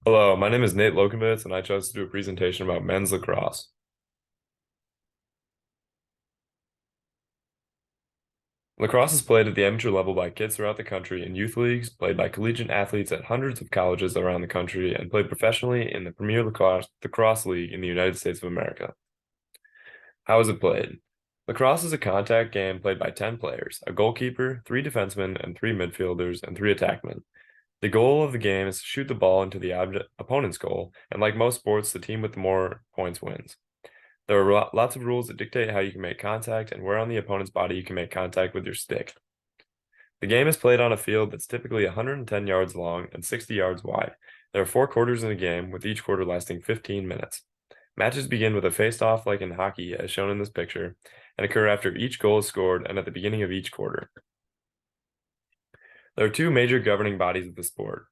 Hello, my name is Nate Lokenvitz, and I chose to do a presentation about men's lacrosse. Lacrosse is played at the amateur level by kids throughout the country in youth leagues, played by collegiate athletes at hundreds of colleges around the country, and played professionally in the Premier Lacrosse League in the United States of America. How is it played? Lacrosse is a contact game played by 10 players, a goalkeeper, 3 defensemen, and 3 midfielders, and 3 attackmen. The goal of the game is to shoot the ball into the opponent's goal, and like most sports, the team with the more points wins. There are lots of rules that dictate how you can make contact and where on the opponent's body you can make contact with your stick. The game is played on a field that's typically 110 yards long and 60 yards wide. There are 4 quarters in a game, with each quarter lasting 15 minutes. Matches begin with a face-off like in hockey, as shown in this picture, and occur after each goal is scored and at the beginning of each quarter. There are 2 major governing bodies of the sport.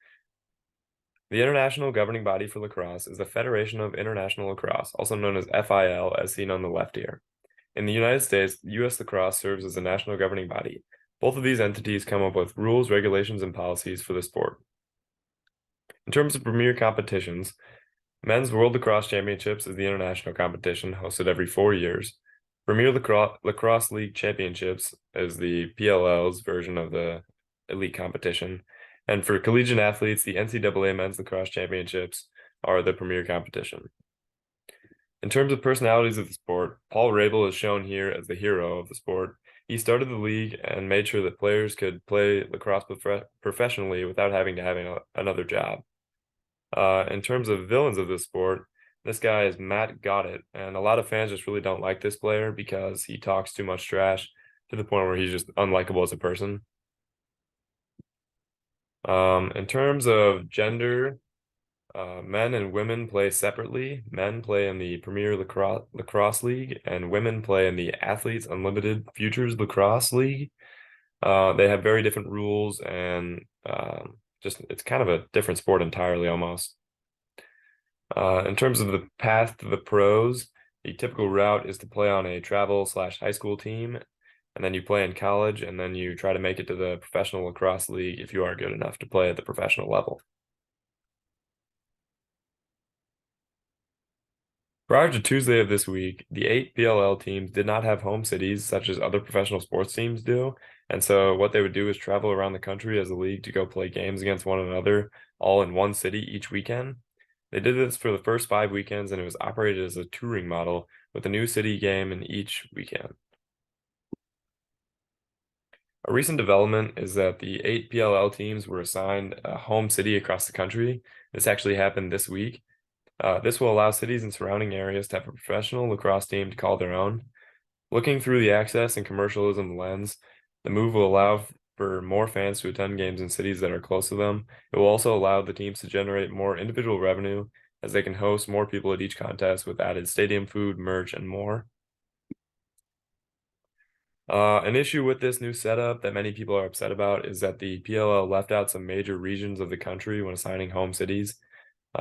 The international governing body for lacrosse is the Federation of International Lacrosse, also known as FIL, as seen on the left here. In the United States, U.S. Lacrosse serves as the national governing body. Both of these entities come up with rules, regulations, and policies for the sport. In terms of premier competitions, Men's World Lacrosse Championships is the international competition hosted every 4 years. Premier Lacrosse League Championships is the PLL's version of the elite competition. And for collegiate athletes, the NCAA Men's Lacrosse Championships are the premier competition. In terms of personalities of the sport, Paul Rabel is shown here as the hero of the sport. He started the league and made sure that players could play lacrosse professionally without having to have another job. In terms of villains of this sport, this guy is Matt Goddett, and a lot of fans just really don't like this player because he talks too much trash to the point where he's just unlikable as a person. In terms of gender, men and women play separately. Men play in the Premier Lacrosse League, and women play in the Athletes Unlimited Futures Lacrosse League. They have very different rules, and just it's kind of a different sport entirely almost. In terms of the path to the pros, the typical route is to play on a travel/high school team, and then you play in college, and then you try to make it to the professional lacrosse league if you are good enough to play at the professional level. Prior to Tuesday of this week, the 8 PLL teams did not have home cities such as other professional sports teams do, and so what they would do is travel around the country as a league to go play games against one another, all in one city each weekend. They did this for the first 5 weekends, and it was operated as a touring model with a new city game in each weekend. A recent development is that the 8 PLL teams were assigned a home city across the country. This actually happened this week. This will allow cities and surrounding areas to have a professional lacrosse team to call their own. Looking through the access and commercialism lens, the move will allow for more fans to attend games in cities that are close to them. It will also allow the teams to generate more individual revenue as they can host more people at each contest with added stadium food, merch, and more. An issue with this new setup that many people are upset about is that the PLL left out some major regions of the country when assigning home cities.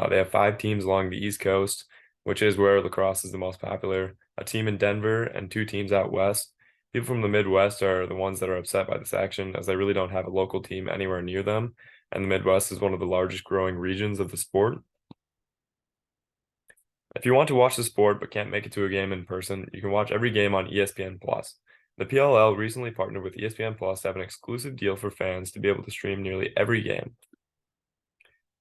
They have 5 teams along the East Coast, which is where lacrosse is the most popular, a team in Denver, and 2 teams out west. People from the Midwest are the ones that are upset by this action, as they really don't have a local team anywhere near them, and the Midwest is one of the largest growing regions of the sport. If you want to watch the sport but can't make it to a game in person, you can watch every game on ESPN Plus. The PLL recently partnered with ESPN Plus to have an exclusive deal for fans to be able to stream nearly every game.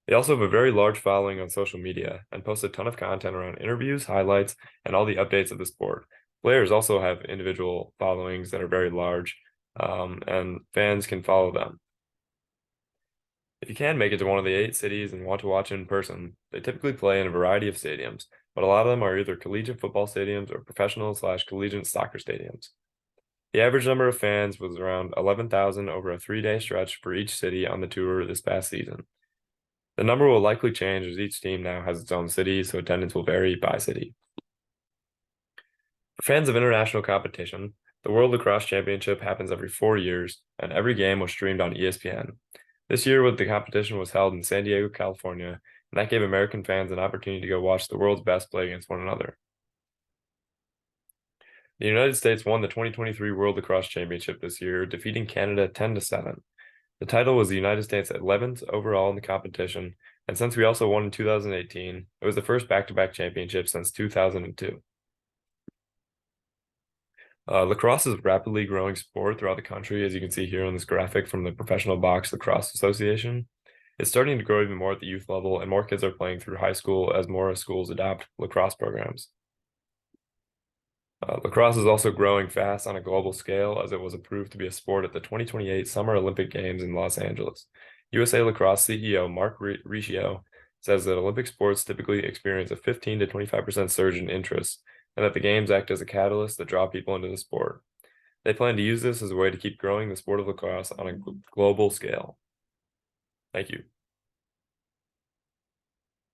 They also have a very large following on social media and post a ton of content around interviews, highlights, and all the updates of the sport. Players also have individual followings that are very large, and fans can follow them. If you can make it to one of the 8 cities and want to watch in person, they typically play in a variety of stadiums, but a lot of them are either collegiate football stadiums or professional/collegiate soccer stadiums. The average number of fans was around 11,000 over a 3-day stretch for each city on the tour this past season. The number will likely change as each team now has its own city, so attendance will vary by city. For fans of international competition, the World Lacrosse Championship happens every 4 years, and every game was streamed on ESPN. This year, the competition was held in San Diego, California, and that gave American fans an opportunity to go watch the world's best play against one another. The United States won the 2023 World Lacrosse Championship this year, defeating Canada 10-7. The title was the United States 11th overall in the competition, and since we also won in 2018, it was the first back-to-back championship since 2002. Lacrosse is a rapidly growing sport throughout the country, as you can see here on this graphic from the Professional Box Lacrosse Association. It's starting to grow even more at the youth level, and more kids are playing through high school as more schools adopt lacrosse programs. Lacrosse is also growing fast on a global scale, as it was approved to be a sport at the 2028 Summer Olympic Games in Los Angeles. USA Lacrosse CEO Mark Riccio says that Olympic sports typically experience a 15 to 25% surge in interest, and that the games act as a catalyst that draw people into the sport. They plan to use this as a way to keep growing the sport of lacrosse on a global scale. Thank you.